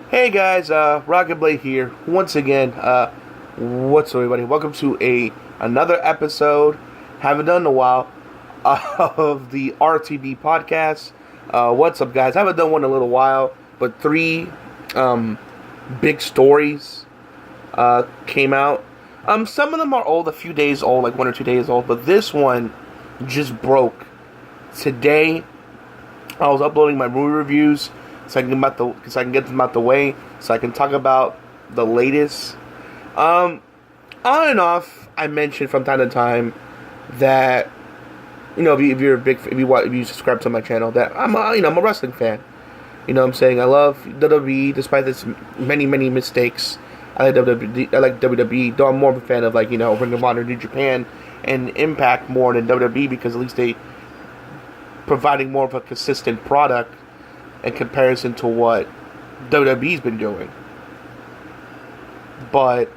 Hey guys, RockingTheBlade here once again. What's up, everybody? Welcome to another episode. Haven't done in a while of the RTB Podcast. What's up, guys? Haven't done one in a little while, but three big stories came out. Some of them are old, a few days old, like 1 or 2 days old, but this one just broke today. I was uploading my movie reviews so I can get them out the way, so I can talk about the latest. On and off, I mentioned from time to time that if you subscribe to my channel, that I'm a wrestling fan. You know what I'm saying? I love WWE despite its many mistakes. I like WWE. Though I'm more of a fan of Ring of Honor, New Japan, and Impact more than WWE because at least they providing more of a consistent product in comparison to what WWE's been doing. But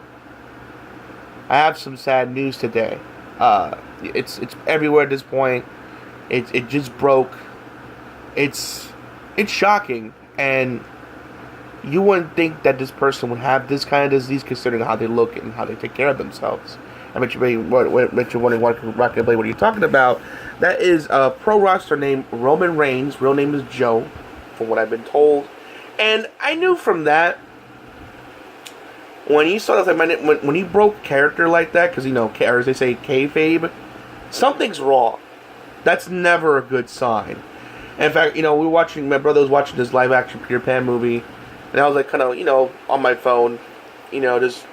I have some sad news today. It's everywhere at this point. It just broke. It's shocking, and you wouldn't think that this person would have this kind of disease considering how they look and how they take care of themselves. I bet you're wondering what are you talking about? That is a pro wrestler named Roman Reigns. Real name is Joe, from what I've been told. And I knew from that, when he started, when he broke character like that, because, or as they say, kayfabe, something's wrong. That's never a good sign. And in fact, my brother was watching this live action Peter Pan movie, and I was kind of, on my phone, just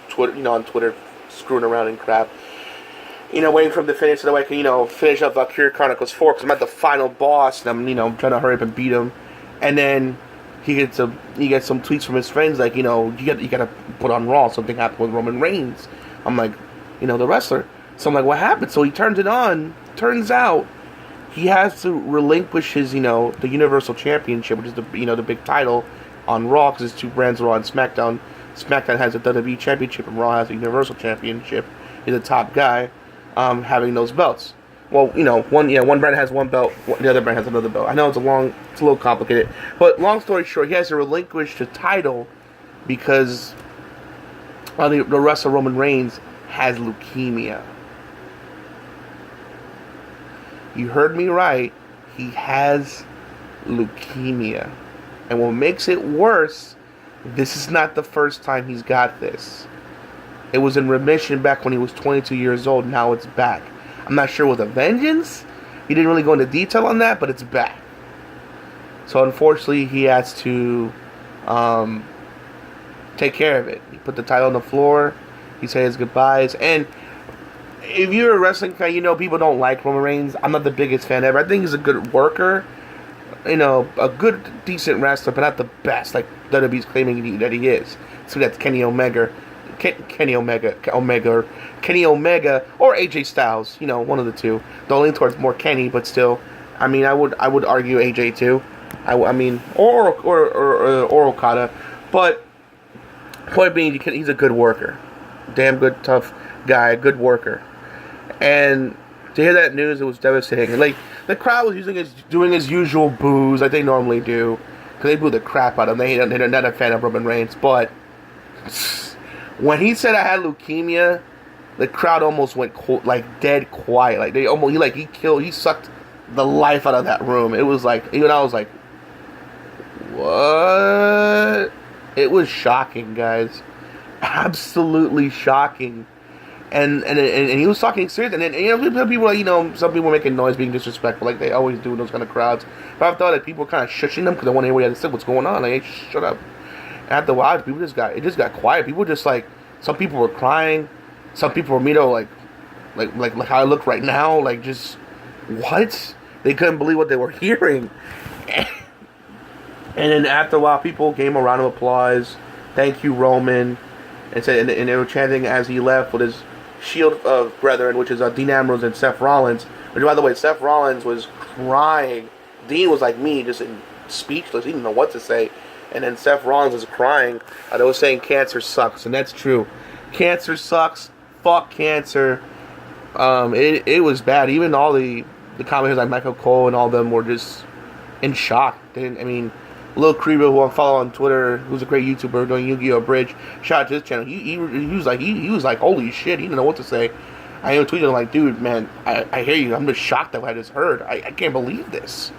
Twitter, on Twitter, screwing around and crap. Waiting for him to finish so that way I can, finish up Valkyria Chronicles 4 because I'm at the final boss and I'm, trying to hurry up and beat him. And then he gets some tweets from his friends like, you gotta put on Raw. Something happened with Roman Reigns. I'm like, the wrestler. So I'm like, what happened? So he turns it on. Turns out he has to relinquish his, the Universal Championship, which is the big title on Raw because it's two brands, Raw and SmackDown. SmackDown has a WWE Championship and Raw has a Universal Championship. He's a top guy. Having those belts. Well, one brand has one belt, the other brand has another belt. I know it's a little complicated, but long story short, he has to relinquish the title because the wrestler Roman Reigns has leukemia. You heard me right. He has leukemia, and what makes it worse, this is not the first time he's got this. It was in remission back when he was 22 years old. Now it's back. I'm not sure with a vengeance. He didn't really go into detail on that, but it's back. So unfortunately, he has to take care of it. He put the title on the floor. He said his goodbyes. And if you're a wrestling fan, people don't like Roman Reigns. I'm not the biggest fan ever. I think he's a good worker. A good, decent wrestler, but not the best, like WWE's claiming that he is. So that's Kenny Omega, or AJ Styles, one of the two. Though lean towards more Kenny, but still, I would argue AJ too. Or Okada, but point being, he's a good worker, damn good, tough guy, good worker, and to hear that news, it was devastating. The crowd was doing his usual boos like they normally do, because they boo the crap out of him. They're not a fan of Roman Reigns, but when he said I had leukemia, the crowd almost went dead quiet. He sucked the life out of that room. It was I was like, what? It was shocking, guys. Absolutely shocking. And he was talking serious. And then some people were making noise, being disrespectful, like they always do in those kind of crowds. But I thought that people were kind of shushing them because they want to hear what he had to say. What's going on? Like, hey, shut up. After a while, people just got quiet. People just some people were crying. Some people were, like how I look right now. Like, just, what? They couldn't believe what they were hearing. And then after a while, people gave him a round of applause. Thank you, Roman. And said, and they were chanting as he left with his Shield of Brethren, which is Dean Ambrose and Seth Rollins. Which, by the way, Seth Rollins was crying. Dean was like me, just speechless. He didn't know what to say. And then Seth Rollins was crying. They was saying cancer sucks, and that's true. Cancer sucks. Fuck cancer. It was bad. Even all the commentators like Michael Cole and all of them were just in shock. Lil Kriba, who I follow on Twitter, who's a great YouTuber doing Yu-Gi-Oh! Bridge. Shout out to his channel. He was like, holy shit, he didn't know what to say. I even tweeted him like, dude, man, I hear you. I'm just shocked at what I just heard. I can't believe this.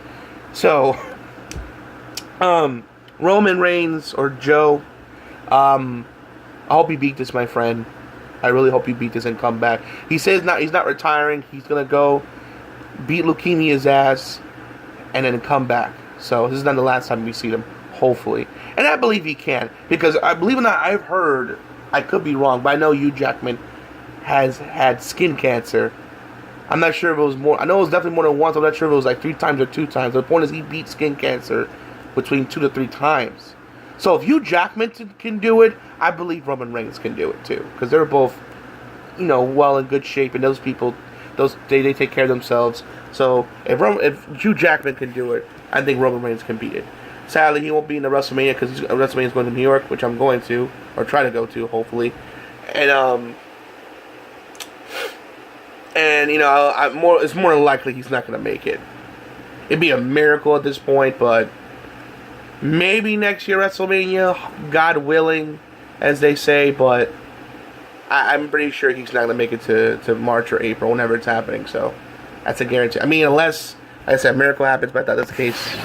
So, Roman Reigns or Joe, I hope you beat this, my friend. I really hope you beat this and come back. He says he's not retiring. He's gonna go beat leukemia's ass and then come back. So this is not the last time we see him, hopefully. And I believe he can, because I believe it or not, I've heard, I could be wrong, but I know Hugh Jackman has had skin cancer. I'm not sure if it was more. I know it was definitely more than once. I'm not sure if it was like 3 times or 2 times. The point is, he beat skin cancer between 2 to 3 times. So if Hugh Jackman can do it, I believe Roman Reigns can do it too, because they're both, well in good shape, and those people, they take care of themselves. So if Hugh Jackman can do it, I think Roman Reigns can beat it. Sadly, he won't be in the WrestleMania, because WrestleMania is going to New York, which I'm going to, or try to go to, hopefully. And it's more than likely he's not going to make it. It'd be a miracle at this point, but maybe next year WrestleMania, God willing, as they say, but I'm pretty sure he's not going to make it to March or April, whenever it's happening, so that's a guarantee. I mean, unless, like I said, a miracle happens, but I thought that's the case.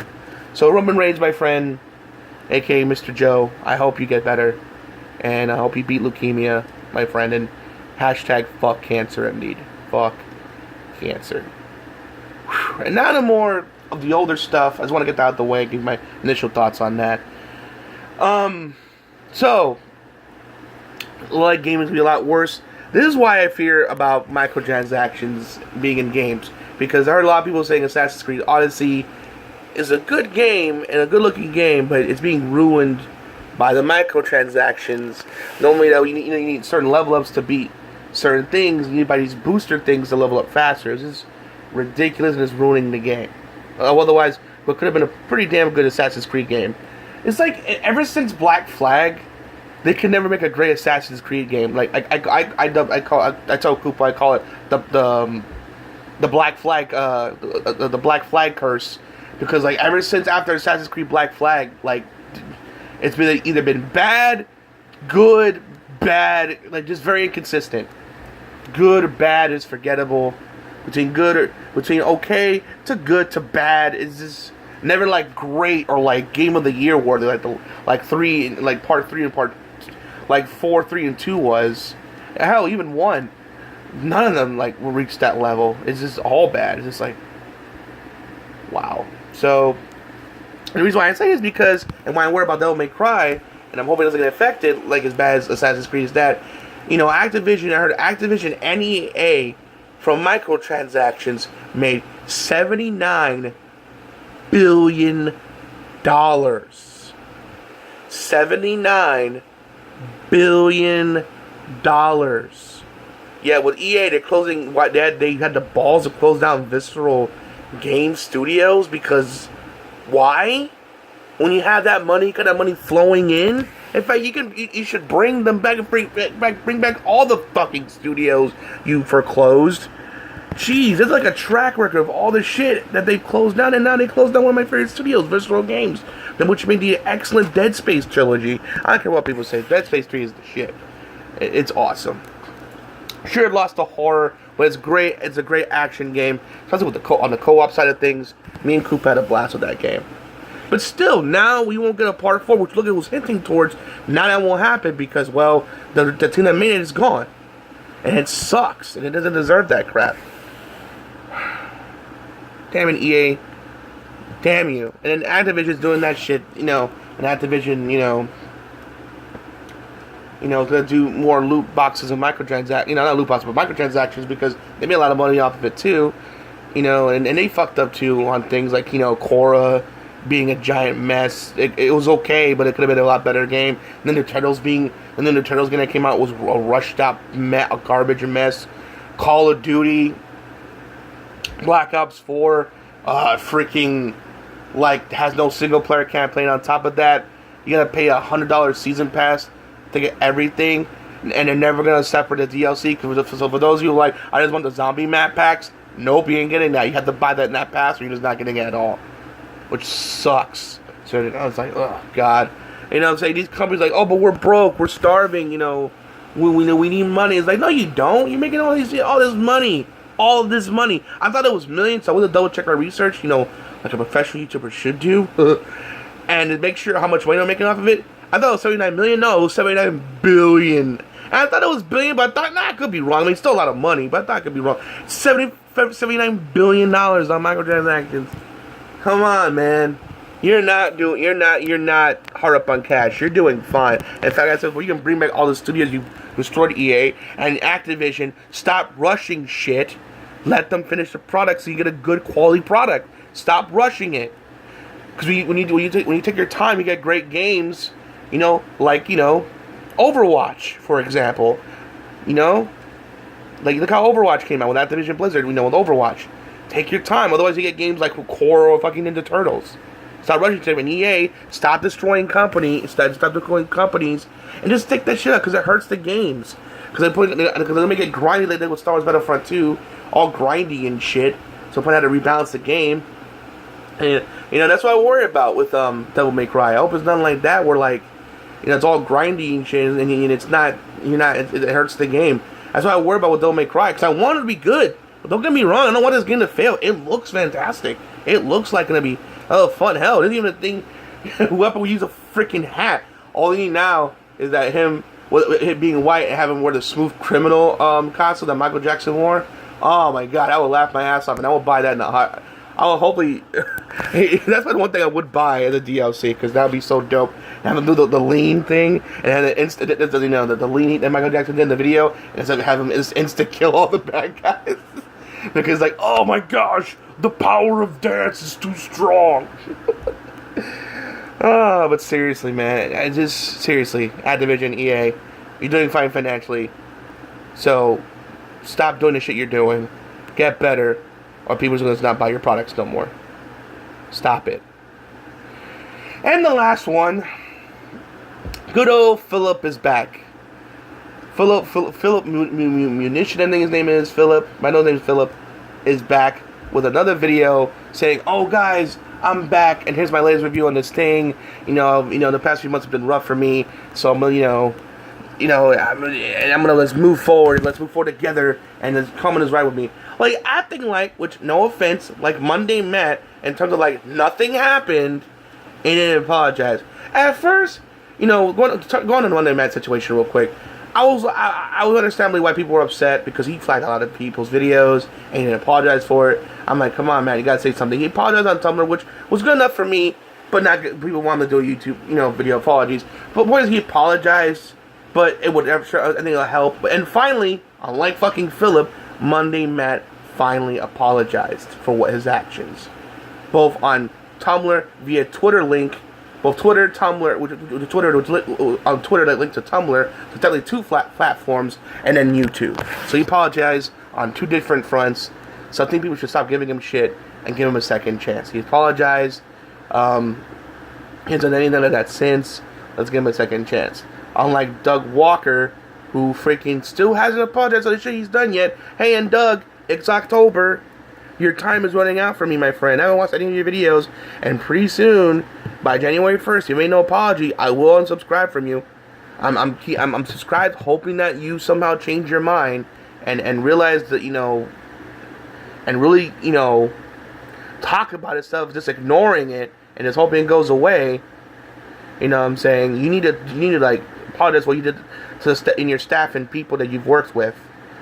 So Roman Reigns, my friend, a.k.a. Mr. Joe, I hope you get better, and I hope you beat leukemia, my friend, and hashtag fuck cancer indeed. Fuck cancer. Whew. And now the more of the older stuff, I just want to get that out of the way, give my initial thoughts on that. So, like, gaming can be a lot worse. This is why I fear about microtransactions being in games, because I heard a lot of people saying Assassin's Creed Odyssey is a good game and a good looking game, but it's being ruined by the microtransactions. Normally, though, you need certain level ups to beat certain things. You need by these booster things to level up faster. This is ridiculous, and it's ruining the game. Otherwise, what could have been a pretty damn good Assassin's Creed game. It's like, ever since Black Flag, they can never make a great Assassin's Creed game. Like I tell Koopa, I call it the Black Flag the Black Flag curse, because like ever since after Assassin's Creed Black Flag, like it's been either been bad, good, bad, like just very inconsistent. Good or bad is forgettable. Between okay to good to bad is just never like great or like Game of the Year worthy, like part 3 and part like 4, 3, and 2 was. Hell, even 1. None of them like will reach that level. It's just all bad. It's just like, wow. So the reason why I say it is because, and why I worry about Devil May Cry, and I'm hoping it doesn't get affected like as bad as Assassin's Creed, is that, Activision, I heard Activision and EA from microtransactions made $79 billion. $79 billion. Yeah, with EA, they're closing. They had the balls to close down Visceral Game Studios, because why? When you have that money, you got that money flowing in. In fact, you should bring them back and bring back all the fucking studios you foreclosed. Jeez, there's like a track record of all the shit that they've closed down, and now they closed down one of my favorite studios, Visceral Games, which made the excellent Dead Space trilogy. I don't care what people say, Dead Space 3 is the shit. It's awesome. Sure, it lost the horror, but it's great. It's a great action game, especially with on the co-op side of things. Me and Coop had a blast with that game. But still, now we won't get a part 4, which look, it was hinting towards. Now that won't happen because, well, the team that made it is gone. And it sucks, and it doesn't deserve that crap. Damn it, EA. Damn you. And then Activision's doing that shit, and Activision, gonna do more loot boxes and microtransactions, not loot boxes, but microtransactions, because they made a lot of money off of it too, and they fucked up too on things like, Korra being a giant mess. It was okay, but it could have been a lot better game. And then the Turtles game that came out was a rushed out a garbage mess. Call of Duty, Black Ops 4, freaking, like, has no single player campaign. On top of that, you gotta pay $100 season pass to get everything, and they're never gonna separate the DLC. So for those of you who like, I just want the zombie map packs, nope, you ain't getting that. You have to buy that pass, or you're just not getting it at all, which sucks. So I was like, oh God. You know what I'm saying? These companies like, oh, but we're broke, we're starving, you know, we need money. It's like, no, you don't. You're making all this money. All of this money. I thought it was millions, so I went to double check my research, you know, like a professional YouTuber should do. And to make sure how much money I'm making off of it. I thought it was 79 million. No, it was 79 billion. And I thought it was billion, but I thought, I could be wrong. I mean, it's still a lot of money, but I thought I could be wrong. $79 billion on microtransactions. Come on, man. You're not hard up on cash. You're doing fine. In fact, I said, well, you can bring back all the studios you destroyed, EA and Activision. Stop rushing shit. Let them finish the product so you get a good quality product. Stop rushing it. Because when you take your time, you get great games. You know, like, you know, Overwatch, for example. You know, like look how Overwatch came out with Activision Blizzard. We know with Overwatch. Take your time. Otherwise, you get games like Core or fucking Ninja Turtles. Stop rushing to them. And EA, stop destroying companies, and just take that shit out because it hurts the games. Because they make it grindy like they did with Star Wars Battlefront 2, all grindy and shit. So I had to rebalance the game. And you know that's what I worry about with Devil May Cry. I hope it's nothing like that where like, you know, it's all grindy and shit, and it's not. It hurts the game. That's what I worry about with Devil May Cry because I want it to be good. But don't get me wrong, I don't want this game to fail. It looks fantastic. It looks like gonna be fun. Hell, it isn't even a thing. Weapon will use a freaking hat. All you need now is that him being white and having wear the smooth criminal costume that Michael Jackson wore. Oh my God, I would laugh my ass off, and I will buy that in a hot. I will hopefully. That's the one thing I would buy as a DLC because that would be so dope. Have him do the lean thing and have the lean that Michael Jackson did in the video, and instead of having him insta kill all the bad guys because like, oh my gosh, the power of dance is too strong. Oh, but seriously, man, seriously, Activision, EA, you're doing fine financially, so stop doing the shit you're doing, get better. Or people's going to not buy your products no more. Stop it. And the last one. Good old Philip is back. Philip Munition, I think his name is. Philip. My name is Philip. Is back with another video saying, oh guys, I'm back. And here's my latest review on this thing. You know, the past few months have been rough for me. So I'm going to let's move forward. Let's move forward together. And the comment is right with me. Like, acting like, which, no offense, like Monday Matt, in terms of, like, nothing happened, and he didn't apologize. At first, you know, going on the Monday Matt situation real quick, I was understandably why people were upset, because he flagged a lot of people's videos, and he didn't apologize for it. I'm like, come on, man, you gotta say something. He apologized on Tumblr, which was good enough for me, but not good. People wanted to do a YouTube, you know, video apologies. But boy, he apologized, but it would, I think it'll help. And finally, unlike fucking Philip, Monday Matt finally apologized for what his actions, both on Tumblr via Twitter link, both Twitter, Tumblr, on Twitter that linked to Tumblr, so technically two platforms, and then YouTube. So he apologized on two different fronts. So I think people should stop giving him shit and give him a second chance. He apologized. He hasn't done any of that since. Let's give him a second chance. Unlike Doug Walker, who freaking still hasn't apologized for the shit he's done yet. Hey, and Doug, it's October. Your time is running out for me, my friend. I haven't watched any of your videos, and pretty soon, by January 1st, if you made no apology, I will unsubscribe from you. I'm subscribed, hoping that you somehow change your mind and realize that, you know, and really, you know, talk about it stuff, just ignoring it and just hoping it goes away. You know what I'm saying? You need to like apologize for what you did to in your staff and people that you've worked with,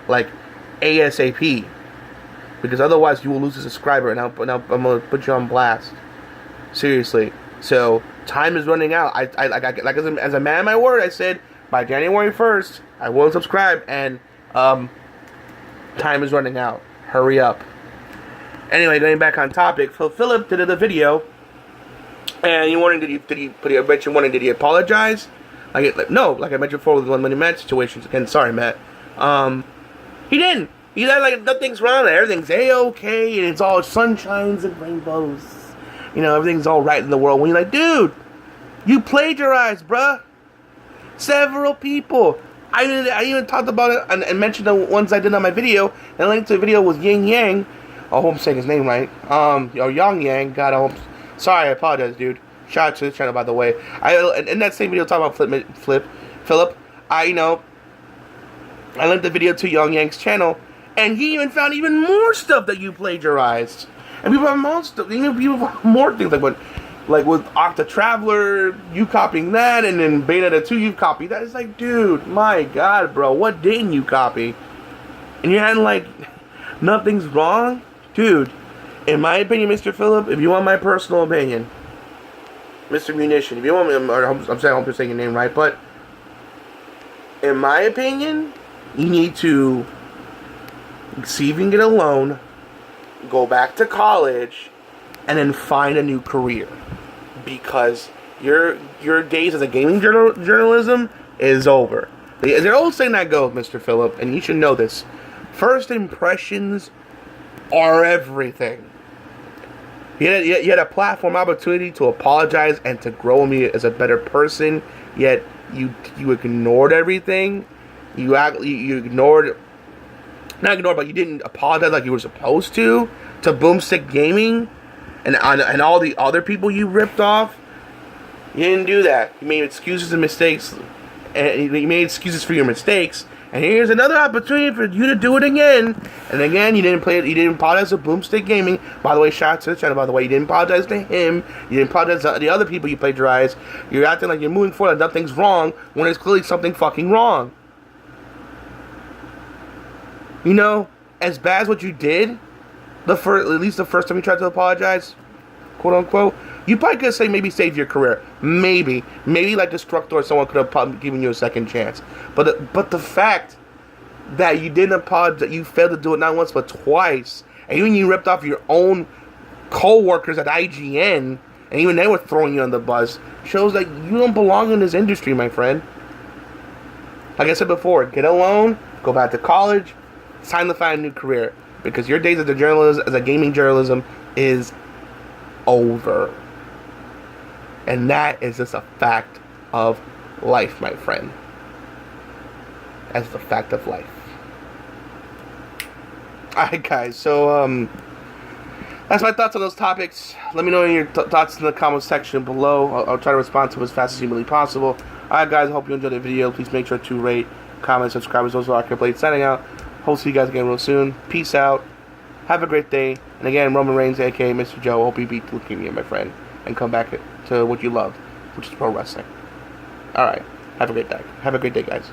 like ASAP, because otherwise you will lose a subscriber, and I'm gonna put you on blast. Seriously. So time is running out. As a man of my word, I said by January 1st I will subscribe, and time is running out. Hurry up. Anyway, going back on topic, so Philip did a video, and you wondering did he apologize? No, like I mentioned before with the Money Matt situations. Again, sorry, Matt. He didn't. He said like nothing's wrong, everything's A-okay, and it's all sunshines and rainbows. You know, everything's all right in the world. When you're like, dude, you plagiarized, bruh. Several people. I even talked about it and mentioned the ones I did on my video. And the link to the video was Yin Yang. I hope I'm saying his name right. Or Yang Yang. God, sorry, I apologize, dude. Shout out to the channel, by the way. In that same video talking about Philip, I linked the video to Young Yang's channel, and he even found even more stuff that you plagiarized. And people have more stuff, people have more things, like with Octa Traveler, you copying that, and then Bayonetta 2, you copied that. It's like, dude, my God, bro, what didn't you copy? And you're acting like nothing's wrong? Dude, in my opinion, Mr. Phillip, if you want my personal opinion, Mr. Munition, if you want me, I'm saying your name right, but in my opinion, you need to see if you can get a loan, go back to college, and then find a new career. Because your days as a gaming journalism is over. The old saying that goes, Mr. Phillip, and you should know this. First impressions are everything. You had a platform opportunity to apologize and to grow me as a better person, yet you ignored everything. You ignored, not ignored, but you didn't apologize like you were supposed to Boomstick Gaming and all the other people you ripped off. You didn't do that. You made excuses and mistakes, and you made excuses for your mistakes. And here's another opportunity for you to do it again. And again, you didn't apologize to Boomstick Gaming. By the way, shout out to the channel, by the way. You didn't apologize to him. You didn't apologize to the other people you plagiarized. You're acting like you're moving forward, like nothing's wrong, when there's clearly something fucking wrong. You know, as bad as what you did, at least the first time you tried to apologize, quote unquote, you probably could say maybe save your career. Maybe like Destructor, someone could have probably given you a second chance. But the fact that you didn't apologize, that you failed to do it not once but twice, and even you ripped off your own co-workers at IGN, and even they were throwing you on the bus, shows that you don't belong in this industry, my friend. Like I said before, get a loan, go back to college, it's time to find a new career. Because your days as a gaming journalism is over. And that is just a fact of life, my friend. That's the fact of life. Alright, guys, so that's my thoughts on those topics. Let me know your thoughts in the comment section below. I'll try to respond to them as fast as humanly possible. Alright, guys, I hope you enjoyed the video. Please make sure to rate, comment, subscribe. As also, RockingTheBlade signing out. Hope to see you guys again real soon. Peace out. Have a great day. And again, Roman Reigns, aka Mr. Joe. I hope you beat leukemia, my friend, and come back to what you love, which is pro wrestling. Alright. Have a great day. Have a great day, guys.